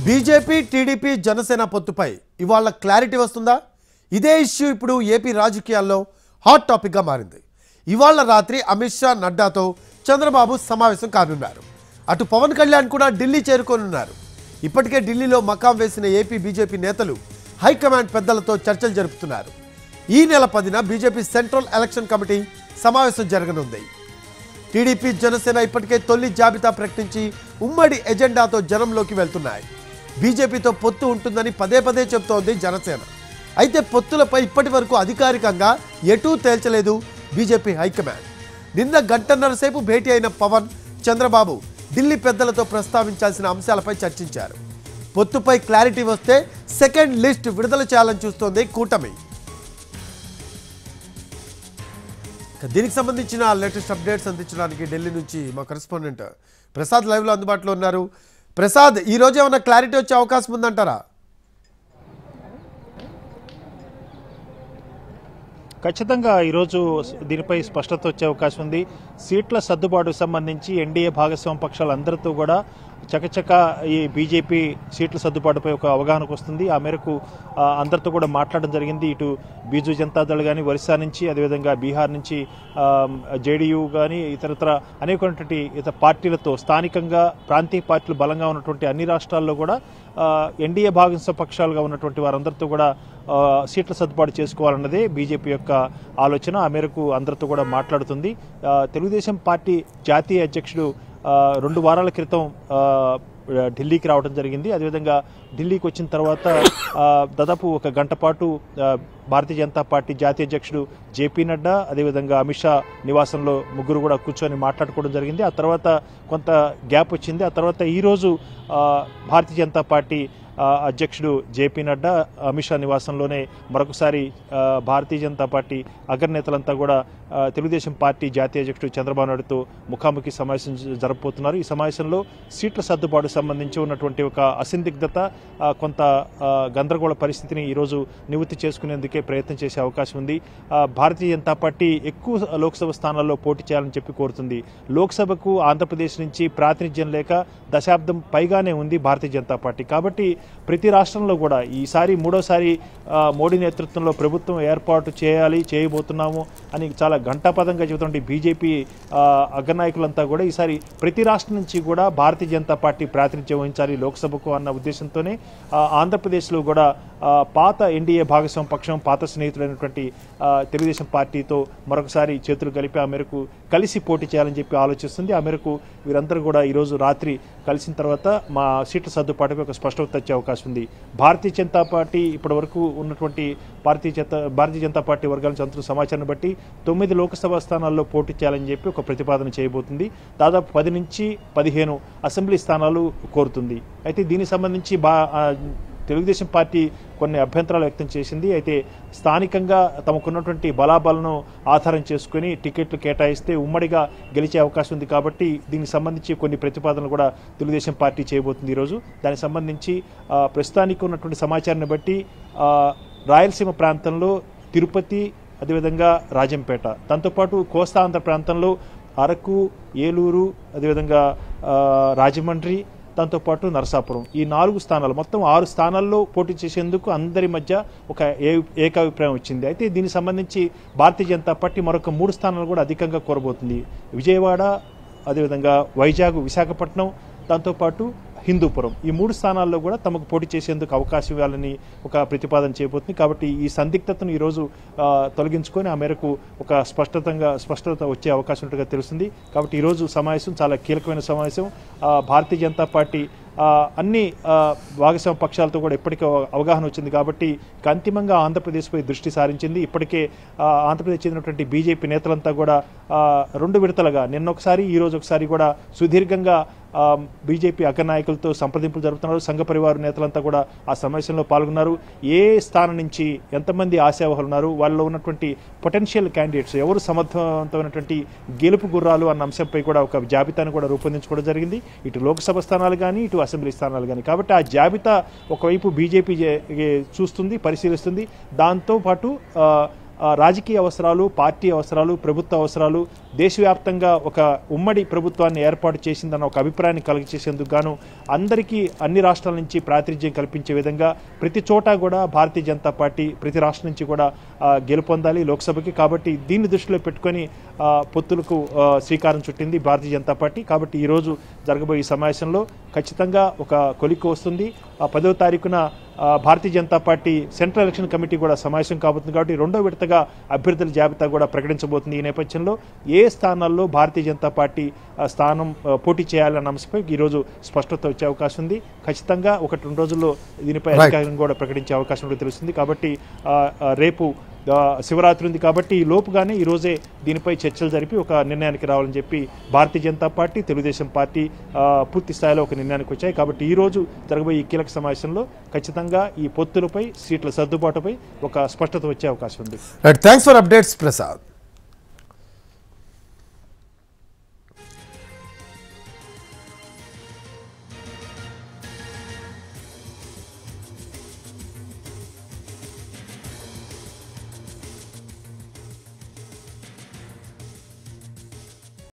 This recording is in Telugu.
బీజేపీ టీడీపీ జనసేన పొత్తుపై ఇవాళ క్లారిటీ వస్తుందా? ఇదే ఇష్యూ ఇప్పుడు ఏపీ రాజకీయాల్లో హాట్ టాపిక్గా మారింది. ఇవాళ రాత్రి అమిత్ షా నడ్డాతో చంద్రబాబు సమావేశం కానున్నారు. అటు పవన్ కళ్యాణ్ కూడా ఢిల్లీ చేరుకోనున్నారు. ఇప్పటికే ఢిల్లీలో మకాం వేసిన ఏపీ బీజేపీ నేతలు హైకమాండ్ పెద్దలతో చర్చలు జరుపుతున్నారు. ఈ నెల 10న బీజేపీ సెంట్రల్ ఎలక్షన్ కమిటీ సమావేశం జరగనుంది. టీడీపీ జనసేన ఇప్పటికే తొలి జాబితా ప్రకటించి ఉమ్మడి ఎజెండాతో జనంలోకి వెళ్తున్నాయి. బీజేపీతో పొత్తు ఉంటుందని పదే పదే చెబుతోంది జనసేన. అయితే పొత్తులపై ఇప్పటి వరకు అధికారికంగా ఎటూ తేల్చలేదు బీజేపీ హైకమాండ్. నిన్న గంటన్నర సేపు భేటీ అయిన పవన్, చంద్రబాబు ఢిల్లీ పెద్దలతో ప్రస్తావించాల్సిన అంశాలపై చర్చించారు. పొత్తుపై క్లారిటీ వస్తే సెకండ్ లిస్ట్ విడుదల చేయాలని చూస్తోంది కూటమి. దీనికి సంబంధించిన లేటెస్ట్ అప్డేట్స్ అందించడానికి ఢిల్లీ నుంచి మా కరెస్పాండెంట్ ప్రసాద్ లైవ్లో అందుబాటులో ఉన్నారు. ప్రసాద్, ఈ రోజు ఏమైనా క్లారిటీ వచ్చే అవకాశం ఉందంటారా? ఖచ్చితంగా ఈరోజు దీనిపై స్పష్టత వచ్చే అవకాశం ఉంది. సీట్ల సర్దుబాటుకు సంబంధించి ఎన్డీఏ భాగస్వామ్య పక్షాలందరితో కూడా చకచక ఈ బీజేపీ సీట్ల సర్దుబాటుపై ఒక అవగాహనకు వస్తుంది. ఆ మేరకు అందరితో కూడా మాట్లాడడం జరిగింది. ఇటు బీజూ జనతాదళ్ కానీ ఒరిస్సా నుంచి, అదేవిధంగా బీహార్ నుంచి జేడీయూ కానీ ఇతరత్ర అనేకటువంటి ఇతర పార్టీలతో, స్థానికంగా ప్రాంతీయ పార్టీలు బలంగా ఉన్నటువంటి అన్ని రాష్ట్రాల్లో కూడా ఎన్డీఏ భాగస్వామ్య పక్షాలుగా ఉన్నటువంటి వారందరితో కూడా సీట్ల సర్దుబాటు చేసుకోవాలన్నదే బీజేపీ యొక్క ఆలోచన. ఆ మేరకు అందరితో కూడా మాట్లాడుతుంది. తెలుగుదేశం పార్టీ జాతీయ అధ్యక్షుడు 2 వారాల క్రితం ఢిల్లీకి రావడం జరిగింది. అదేవిధంగా ఢిల్లీకి వచ్చిన తర్వాత దాదాపు 1 గంట పాటు భారతీయ జనతా పార్టీ జాతీయ అధ్యక్షుడు జేపీ నడ్డా, అదేవిధంగా అమిత్ షా నివాసంలో ముగ్గురు కూడా కూర్చొని మాట్లాడుకోవడం జరిగింది. ఆ తర్వాత కొంత గ్యాప్ వచ్చింది. ఆ తర్వాత ఈరోజు భారతీయ జనతా పార్టీ అధ్యక్షుడు జేపీ నడ్డా అమిత్ షా నివాసంలోనే మరొకసారి భారతీయ జనతా పార్టీ అగ్రనేతలంతా కూడా తెలుగుదేశం పార్టీ జాతీయ అధ్యక్షుడు చంద్రబాబు నాయుడుతో ముఖాముఖి సమావేశం జరపబోతున్నారు. ఈ సమావేశంలో సీట్ల సర్దుబాటుకు సంబంధించి ఉన్నటువంటి ఒక అసందిగ్ధత, కొంత గందరగోళ పరిస్థితిని ఈరోజు నివృత్తి చేసుకునేందుకే ప్రయత్నం చేసే అవకాశం ఉంది. భారతీయ జనతా పార్టీ ఎక్కువ లోక్సభ స్థానాల్లో పోటీ చేయాలని చెప్పి కోరుతుంది. లోక్సభకు ఆంధ్రప్రదేశ్ నుంచి ప్రాతినిధ్యం లేక దశాబ్దం పైగానే ఉంది భారతీయ జనతా పార్టీ. కాబట్టి ప్రతి రాష్ట్రంలో కూడా ఈసారి 3వసారి మోడీ నేతృత్వంలో ప్రభుత్వం ఏర్పాటు చేయబోతున్నాము అని చాలా ఘంటాపదంగా చెబుతుంటే బీజేపీ అగ్రనాయకులంతా కూడా ఈసారి ప్రతి రాష్ట్రం నుంచి కూడా భారతీయ జనతా పార్టీ ప్రాతినిధ్యం వహించాలి లోక్సభకు అన్న ఉద్దేశంతోనే ఆంధ్రప్రదేశ్లో కూడా పాత ఎన్డీఏ భాగస్వామ్య పక్షం, పాత స్నేహితులైనటువంటి తెలుగుదేశం పార్టీతో మరొకసారి చేతులు కలిపి ఆ మేరకు కలిసి పోటీ చేయాలని చెప్పి ఆలోచిస్తుంది. ఆ మేరకు వీరందరూ కూడా ఈరోజు రాత్రి కలిసిన తర్వాత మా సీట్ల సర్దుబాటుపై ఒక స్పష్టత వచ్చే అవకాశం ఉంది. భారతీయ జనతా పార్టీ ఇప్పటి వరకు ఉన్నటువంటి భారతీయ జనతా పార్టీ వర్గాల నుంచి అందుతున్న సమాచారాన్ని బట్టి 9 లోక్సభ స్థానాల్లో పోటీ చేయాలని చెప్పి ఒక ప్రతిపాదన చేయబోతుంది. దాదాపు 10 నుంచి 15 అసెంబ్లీ స్థానాలు కోరుతుంది. అయితే దీనికి సంబంధించి తెలుగుదేశం పార్టీ కొన్ని అభ్యంతరాలు వ్యక్తం చేసింది. అయితే స్థానికంగా తమకున్నటువంటి బలాబలను ఆధారం చేసుకుని టికెట్లు కేటాయిస్తే ఉమ్మడిగా గెలిచే అవకాశం ఉంది. కాబట్టి దీనికి సంబంధించి కొన్ని ప్రతిపాదనలు కూడా తెలుగుదేశం పార్టీ చేయబోతుంది ఈరోజు. దానికి సంబంధించి ప్రస్తుతానికి ఉన్నటువంటి సమాచారాన్ని బట్టి రాయలసీమ ప్రాంతంలో తిరుపతి, అదేవిధంగా రాజంపేట, దాంతోపాటు కోస్తాంధ్ర ప్రాంతంలో అరకు, ఏలూరు, అదేవిధంగా రాజమండ్రి, దాంతోపాటు నరసాపురం, ఈ 4 స్థానాలు, మొత్తం 6 స్థానాల్లో పోటీ చేసేందుకు అందరి మధ్య ఒక ఏకాభిప్రాయం వచ్చింది. అయితే దీనికి సంబంధించి భారతీయ జనతా పార్టీ మరొక 3 స్థానాలు కూడా అధికంగా కోరబోతుంది. విజయవాడ, అదేవిధంగా వైజాగ్, విశాఖపట్నం, దాంతోపాటు హిందూపురం, ఈ 3 స్థానాల్లో కూడా తమకు పోటీ చేసేందుకు అవకాశం ఇవ్వాలని ఒక ప్రతిపాదన చేయబోతుంది. కాబట్టి ఈ సందిగ్ధతను ఈరోజు తొలగించుకొని ఆ మేరకు ఒక స్పష్టత వచ్చే అవకాశం ఉన్నట్టుగా తెలుస్తుంది. కాబట్టి ఈరోజు సమావేశం చాలా కీలకమైన సమావేశం. భారతీయ జనతా పార్టీ అన్ని భాగస్వామ్య పక్షాలతో కూడా ఇప్పటికే అవగాహన వచ్చింది. కాబట్టి అంతిమంగా ఆంధ్రప్రదేశ్పై దృష్టి సారించింది. ఇప్పటికే ఆంధ్రప్రదేశ్ చెందినటువంటి బీజేపీ నేతలంతా కూడా 2 విడతలుగా, నిన్నొకసారి ఈరోజు ఒకసారి కూడా సుదీర్ఘంగా బీజేపీ అగ్రనాయకులతో సంప్రదింపులు జరుపుతున్నారు. సంఘ పరివార నేతలంతా కూడా ఆ సమావేశంలో పాల్గొన్నారు. ఏ స్థానం నుంచి ఎంతమంది ఆశావహులు ఉన్నారు, వాళ్ళలో ఉన్నటువంటి పొటెన్షియల్ క్యాండిడేట్స్ ఎవరు సమర్థవంతమైనటువంటి గెలుపు గుర్రాలు అన్న అంశంపై కూడా ఒక జాబితాను కూడా రూపొందించుకోవడం జరిగింది. ఇటు లోక్సభ స్థానాలు కానీ, ఇటు అసెంబ్లీ స్థానాలు కానీ. కాబట్టి ఆ జాబితా ఒకవైపు బీజేపీ చూస్తుంది, పరిశీలిస్తుంది. దాంతోపాటు రాజకీయ అవసరాలు, పార్టీ అవసరాలు, ప్రభుత్వ అవసరాలు, దేశవ్యాప్తంగా ఒక ఉమ్మడి ప్రభుత్వాన్ని ఏర్పాటు చేసిందన్న ఒక అభిప్రాయాన్ని కలిగచేసేందుకు గాను అందరికీ అన్ని రాష్ట్రాల నుంచి ప్రాతినిధ్యం కల్పించే విధంగా ప్రతి చోట కూడా భారతీయ జనతా పార్టీ ప్రతి రాష్ట్రం నుంచి కూడా గెలుపొందాలి లోక్సభకి. కాబట్టి దీన్ని దృష్టిలో పెట్టుకొని పొత్తులకు శ్రీకారం చుట్టింది భారతీయ జనతా పార్టీ. కాబట్టి ఈరోజు జరగబోయే సమావేశంలో ఖచ్చితంగా ఒక కొలిక్కి వస్తుంది. 10వ తారీఖున Bharatiya Janata party central election committee కూడా సమావేశం కాబోతుంది. కాబట్టి రెండో విడతగా అభ్యర్థుల జాబితా కూడా ప్రకటించబోతుంది. ఈ నేపథ్యంలో ఏ స్థానాల్లో భారతీయ జనతా పార్టీ స్థానం పోటీ చేయాలన్న అంశంపై ఈరోజు స్పష్టత వచ్చే అవకాశం ఉంది. ఖచ్చితంగా 1-2 రోజుల్లో దీనిపై అధికారికంగా కూడా ప్రకటించే అవకాశం కూడా తెలుస్తుంది. కాబట్టి రేపు శివరాత్రి ఉంది కాబట్టి ఈ లోపుగానే ఈరోజే దీనిపై చర్చలు జరిపి ఒక నిర్ణయానికి రావాలని చెప్పి భారతీయ జనతా పార్టీ, తెలుగుదేశం పార్టీ పూర్తి స్థాయిలో ఒక నిర్ణయానికి వచ్చాయి. కాబట్టి ఈరోజు జరగబోయే ఈ కీలక సమావేశంలో ఖచ్చితంగా ఈ పొత్తులపై, సీట్ల సర్దుబాటుపై ఒక స్పష్టత వచ్చే అవకాశం ఉంది. Thanks for updates Prasad.